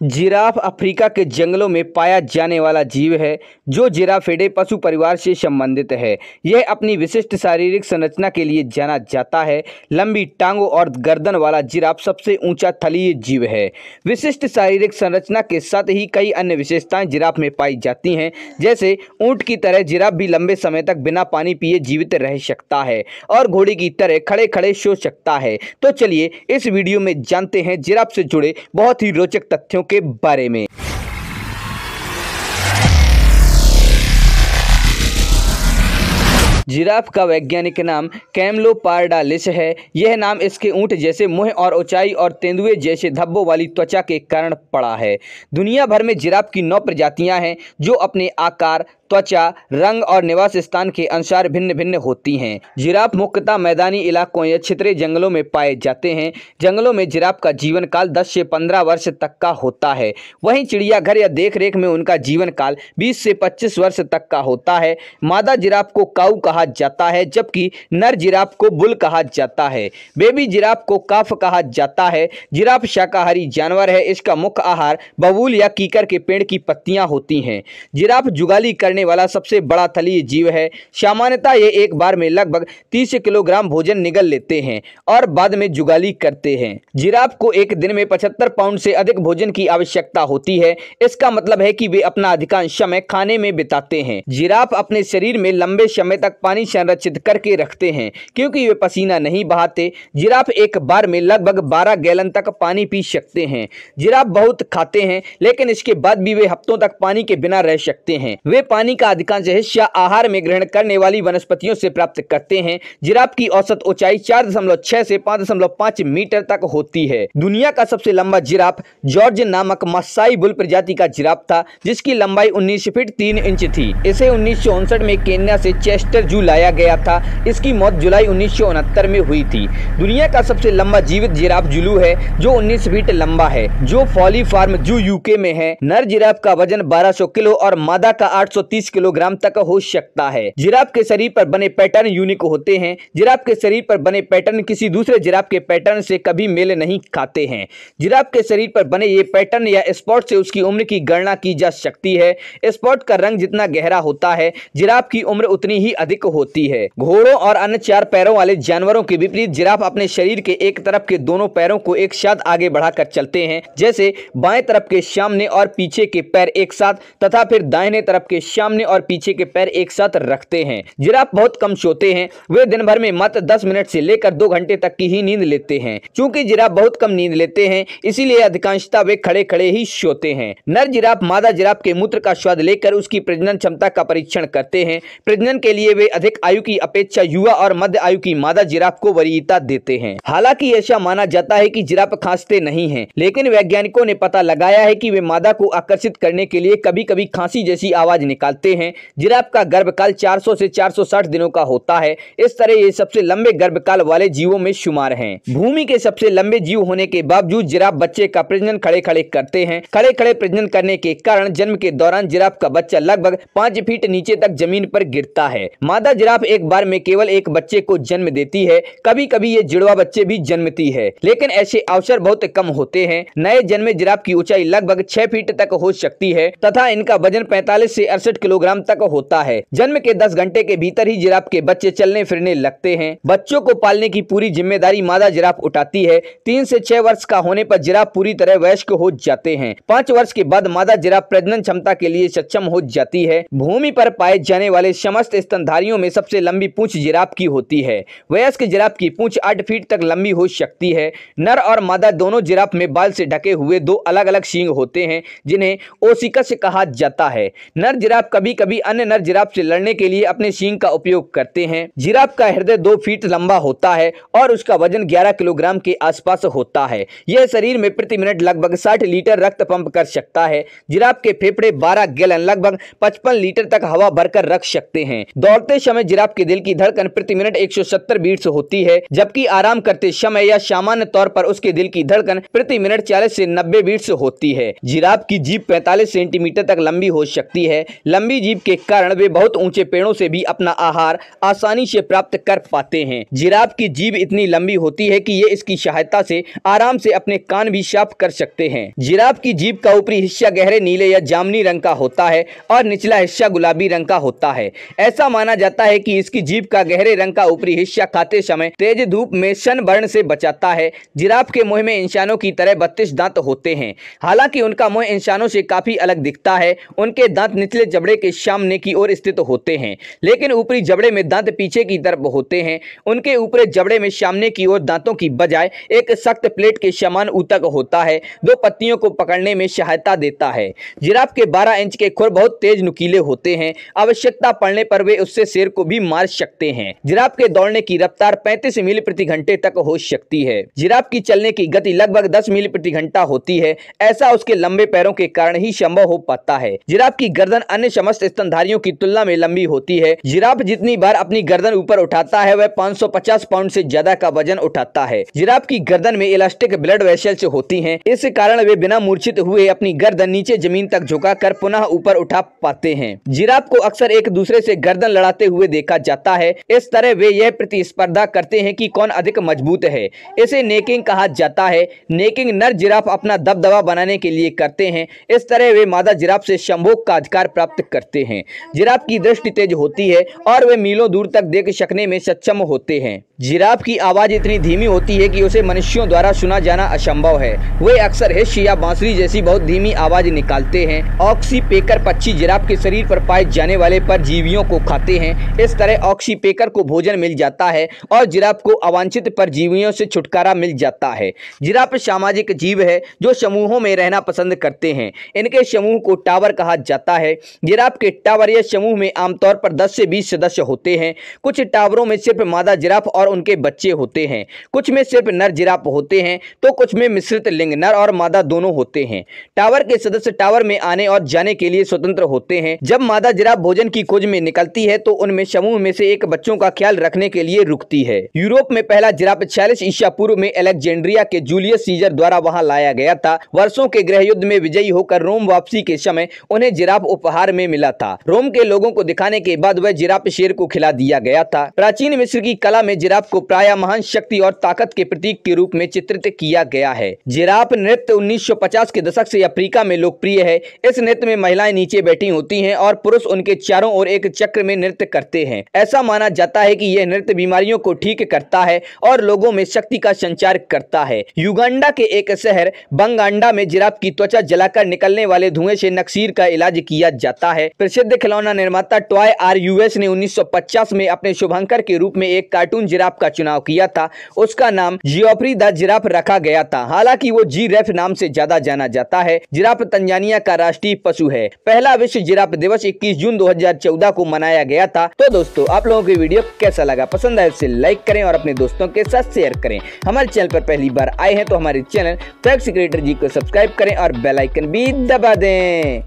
Giraffe Africa के जंगलों में पाया जाने वाला जीव है जो जिराफिडे पशु परिवार से संबंधित है। यह अपनी विशिष्ट शारीरिक संरचना के लिए जाना जाता है। लंबी टांगों और गर्दन वाला जिराफ सबसे ऊंचा थलीय जीव है। विशिष्ट शारीरिक संरचना के साथ ही कई अन्य विशेषताएं जिराफ में पाई जाती हैं, जैसे ऊंट की तरह जिराफ भी लंबे समय तक बिना पानी पिए जीवित रह सकता है और घोड़े की तरह खड़े खड़े सो सकता है। तो चलिए इस वीडियो में जानते हैं जिराफ से जुड़े बहुत ही रोचक तथ्यों के बारे में। जिराफ का वैज्ञानिक नाम कैमलोपार्डालिस है। यह नाम इसके ऊंट जैसे मुंह और ऊंचाई और तेंदुए जैसे धब्बों वाली त्वचा के कारण पड़ा है। दुनिया भर में जिराफ की 9 प्रजातियां हैं जो अपने आकार, त्वचा, रंग और निवास स्थान के अनुसार भिन्न भिन्न होती हैं। जिराफ मुख्यतः मैदानी इलाकों या छितरे जंगलों में पाए जाते हैं। जंगलों में जिराफ का जीवन काल 10 से 15 वर्ष तक का होता है। वहीं चिड़ियाघर या देखरेख में उनका जीवन काल 20 से 25 वर्ष तक का होता है। मादा जिराफ को काऊ कहा जाता है, जबकि नर जिराफ को बुल कहा जाता है। बेबी जिराफ को काफ कहा जाता है। जिराफ शाकाहारी जानवर है। इसका मुख्य आहार बबूल या कीकर के पेड़ की पत्तियां होती हैं। जिराफ जुगाली करने वाला सबसे बड़ा थलीय जीव है। सामान्यतः ये एक बार में लगभग 30 किलोग्राम भोजन निगल लेते हैं और बाद में जुगाली करते हैं। जिराफ को एक दिन में 75 पाउंड से अधिक भोजन की आवश्यकता होती है। इसका मतलब है कि वे अपना अधिकांश समय खाने में बिताते हैं। जिराफ अपने शरीर में लंबे समय तक पानी संरक्षित करके रखते हैं क्योंकि वे पसीना नहीं बहाते। जिराफ एक बार में लगभग 12 गैलन तक पानी पी सकते हैं। जिराफ बहुत खाते हैं, लेकिन इसके बाद भी वे हफ्तों तक पानी के बिना रह सकते हैं। वे पानी का अधिकांश हिस्सा आहार में ग्रहण करने वाली वनस्पतियों से प्राप्त करते हैं। जिराफ की औसत ऊंचाई 4.6 से 5.5 मीटर तक होती है। दुनिया का सबसे लंबा जिराफ जॉर्ज नामक मासाई बुल प्रजाति का जिराफ था, जिसकी लंबाई 19 फीट 3 इंच थी। इसे 1959 में केन्या से चेस्टर जू लाया गया था। इसकी मौत जुलाई 1969 में हुई थी। दुनिया का सबसे लंबा जीवित जिराफ जुलू है जो 19 फीट लंबा है, जो फॉली फार्म जू यूके में है। नर जिराफ का वजन 1200 किलो और मादा का 830 किलोग्राम तक हो सकता है। जिराफ के शरीर पर बने पैटर्न यूनिक होते हैं। जिराफ के शरीर पर बने पैटर्न किसी दूसरे जिराफ के पैटर्न से कभी मेल नहीं खाते हैं। जिराफ के शरीर पर बने ये पैटर्न या स्पॉट से उसकी उम्र की गणना की जा सकती है। स्पॉट का रंग जितना गहरा होता है, जिराफ की उम्र उतनी ही अधिक होती है। घोड़ों और अन्य 4 पैरों वाले जानवरों के विपरीत जिराफ अपने शरीर के एक तरफ के दोनों पैरों को एक साथ आगे बढ़ाकर चलते हैं, जैसे बाएं तरफ के सामने और पीछे के पैर एक साथ तथा फिर दाहिने तरफ के सामने और पीछे के पैर एक साथ रखते हैं। जिराफ बहुत कम सोते हैं। वे दिन भर में मात्र 10 मिनट से लेकर 2 घंटे तक की ही नींद लेते हैं। चूंकि जिराफ बहुत कम नींद लेते हैं, इसीलिए अधिकांशतः वे खड़े खड़े ही सोते हैं। नर जिराफ मादा जिराफ के मूत्र का स्वाद लेकर उसकी प्रजनन क्षमता का परीक्षण करते हैं। प्रजनन के लिए वे अधिक आयु की अपेक्षा युवा और मध्य आयु की मादा जिराफ को वरीयता देते हैं। हालांकि ऐसा माना जाता है कि जिराफ खांसते नहीं हैं, लेकिन वैज्ञानिकों ने पता लगाया है कि वे मादा को आकर्षित करने के लिए कभी कभी खांसी जैसी आवाज निकालते हैं। जिराफ का गर्भकाल 400 से 460 दिनों का होता है। इस तरह ये सबसे लंबे गर्भकाल वाले जीवों में शुमार हैं। भूमि के सबसे लंबे जीव होने के बावजूद जिराफ बच्चे का प्रजनन खड़े खड़े करते हैं। खड़े खड़े प्रजनन करने के कारण जन्म के दौरान जिराफ का बच्चा लगभग 5 फीट नीचे तक जमीन पर गिरता है। मादा जिराफ एक बार में केवल एक बच्चे को जन्म देती है। कभी कभी ये जुड़वा बच्चे भी जन्मती है, लेकिन ऐसे अवसर बहुत कम होते हैं। नए जन्मे जिराफ की ऊंचाई लगभग 6 फीट तक हो सकती है तथा इनका वजन 45 से 68 किलोग्राम तक होता है। जन्म के 10 घंटे के भीतर ही जिराफ के बच्चे चलने फिरने लगते हैं। बच्चों को पालने की पूरी जिम्मेदारी मादा जिराफ उठाती है। 3 से 6 वर्ष का होने पर जिराफ पूरी तरह वयस्क हो जाते हैं। 5 वर्ष के बाद मादा जिराफ प्रजनन क्षमता के लिए सक्षम हो जाती है। भूमि पर पाए जाने वाले समस्त स्तनधारियों में सबसे लंबी पूंछ जिराफ की होती है। वयस्क जिराफ की पूंछ 8 फीट तक लंबी हो सकती है। नर और मादा दोनों जिराफ में बाल से ढके हुए 2 अलग अलग सींग होते हैं, जिन्हें ओसिकस कहा जाता है। नर जिराफ कभी कभी अन्य नर जिराफ से लड़ने के लिए अपने सींग का उपयोग करते हैं। जिराफ का हृदय 2 फीट लंबा होता है और उसका वजन 11 किलोग्राम के आसपास होता है। यह शरीर में प्रति मिनट लगभग 60 लीटर रक्त पंप कर सकता है। जिराफ के फेफड़े 12 गैलन लगभग 55 लीटर तक हवा भरकर रख सकते हैं। दौड़ते समय जिराफ के दिल की धड़कन प्रति मिनट 170 बीट्स होती है, जबकि आराम करते समय या सामान्य तौर पर उसके दिल की धड़कन प्रति मिनट 40 से 90 बीट्स होती है। जिराफ की जीभ 45 सेंटीमीटर तक लंबी हो सकती है। लंबी जीभ के कारण वे बहुत ऊंचे पेड़ों से भी अपना आहार आसानी से प्राप्त कर पाते हैं। जिराफ की जीभ इतनी लंबी होती है कि ये इसकी सहायता से आराम से अपने कान भी साफ कर सकते हैं। जिराफ की जीभ का ऊपरी हिस्सा गहरे नीले या जामुनी रंग का होता है और निचला हिस्सा गुलाबी रंग का होता है। ऐसा माना जाता है कि इसकी जीभ का गहरे रंग का ऊपरी हिस्सा खाते समय तेज धूप में सनबर्न से बचाता है। जिराफ के मुंह में इंसानों की तरह 32 दांत होते हैं। हालांकि उनका मुंह इंसानों से काफी अलग दिखता है। उनके दांत निचले जबड़े के सामने की ओर स्थित होते हैं, लेकिन ऊपरी जबड़े में दांत पीछे की तरफ होते हैं। उनके ऊपरी जबड़े में सामने की ओर दांतों की बजाय एक सख्त प्लेट के समान ऊतक होता है, जो पत्तियों को पकड़ने में सहायता देता है। जिराफ के 12 इंच के खुर बहुत तेज नुकीले होते हैं। आवश्यकता पड़ने पर वे उससे शेर को भी मार सकते हैं। जिराफ के दौड़ने की रफ्तार 35 मील प्रति घंटे तक हो सकती है। जिराफ की चलने की गति लगभग 10 मील प्रति घंटा होती है। ऐसा उसके लंबे पैरों के कारण ही संभव हो पाता है। जिराफ की गर्दन अन्य समस्त स्तनधारियों की तुलना में लंबी होती है। जिराफ जितनी बार अपनी गर्दन ऊपर उठाता है वह 550 पाउंड से ज्यादा का वजन उठाता है। जिराफ की गर्दन में इलास्टिक ब्लड वेसल्स होती हैं। इस कारण वे बिना मूर्छित हुए अपनी गर्दन नीचे जमीन तक झुकाकर पुनः ऊपर उठा पाते हैं। जिराफ को अक्सर एक दूसरे से गर्दन लड़ाते हुए देखा जाता है। इस तरह वे यह प्रतिस्पर्धा करते हैं कि कौन अधिक मजबूत है। इसे नेकिंग कहा जाता है। नेकिंग नर जिराफ अपना दबदबा बनाने के लिए करते हैं। इस तरह वे मादा जिराफ से संभोग का अधिकार प्राप्त करते हैं। जिराफ की दृष्टि तेज होती है और वे मीलों दूर तक देख सकने में सक्षम होते हैं। जिराफ की आवाज इतनी धीमी होती है कि उसे मनुष्यों द्वारा सुना जाना असंभव है। वे अक्सर हिस्स या बांसुरी जैसी बहुत धीमी आवाज निकालते हैं। ऑक्सीपेकर पक्षी जिराफ के शरीर पर पाए जाने वाले परजीवियों को खाते हैं। इस तरह ऑक्सीपेकर को भोजन मिल जाता है और जिराफ को अवांछित परजीवियों से छुटकारा मिल जाता है। जिराफ सामाजिक जीव है जो समूहों में रहना पसंद करते हैं। इनके समूह को टावर कहा जाता है। जिराफ के टावर या समूह में आमतौर पर 10 से 20 सदस्य होते हैं। कुछ टावरों में सिर्फ मादा जिराफ और उनके बच्चे होते हैं। कुछ में सिर्फ नर जिराफ होते हैं तो कुछ में मिश्रित लिंग नर और मादा दोनों होते हैं। टावर के सदस्य टावर में आने और जाने के लिए स्वतंत्र होते हैं। जब मादा जिराफ भोजन की खोज में निकलती है तो उनमें समूह में से एक बच्चों का ख्याल रखने के लिए रुकती है। यूरोप में पहला जिराफ 46 ईसा पूर्व में अलेक्जेंड्रिया के जूलियस सीजर द्वारा वहां लाया गया था। वर्षों के गृह युद्ध में विजयी होकर रोम वापसी के समय उन्हें जिराफ उपहार में मिला था। रोम के लोगों को दिखाने के बाद वह जिराफ शेर को खिला दिया गया था। प्राचीन मिस्र की कला में जिराफ को प्रायः महान शक्ति और ताकत के प्रतीक के रूप में चित्रित किया गया है। जिराफ नृत्य 1950 के दशक से अफ्रीका में लोकप्रिय है। इस नृत्य में महिलाएं नीचे बैठी होती हैं और पुरुष उनके चारों ओर एक चक्र में नृत्य करते हैं। ऐसा माना जाता है कि यह नृत्य बीमारियों को ठीक करता है और लोगों में शक्ति का संचार करता है। युगांडा के एक शहर बंगांडा में जिराफ की त्वचा जलाकर निकलने वाले धुएं से नक्सीर का इलाज किया जाता है। प्रसिद्ध खिलौना निर्माता टॉय आर यूएस ने 1950 में अपने शुभंकर के रूप में एक कार्टून जिराफ का चुनाव किया था। उसका नाम जियोफ्री द जिराफ रखा गया था। हालांकि वो जी-रैफ नाम से ज्यादा जाना जाता है। जिराफ तंजानिया का राष्ट्रीय पशु है। पहला विश्व जिराफ दिवस 21 जून 2014 को मनाया गया था। तो दोस्तों, आप लोगों को वीडियो कैसा लगा? पसंद आए उसे लाइक करें और अपने दोस्तों के साथ शेयर करें। हमारे चैनल पर पहली बार आए हैं तो हमारे चैनल फैक्ट्स क्रिएटर जी को सब्सक्राइब करें और बेल आइकन भी दबा दें।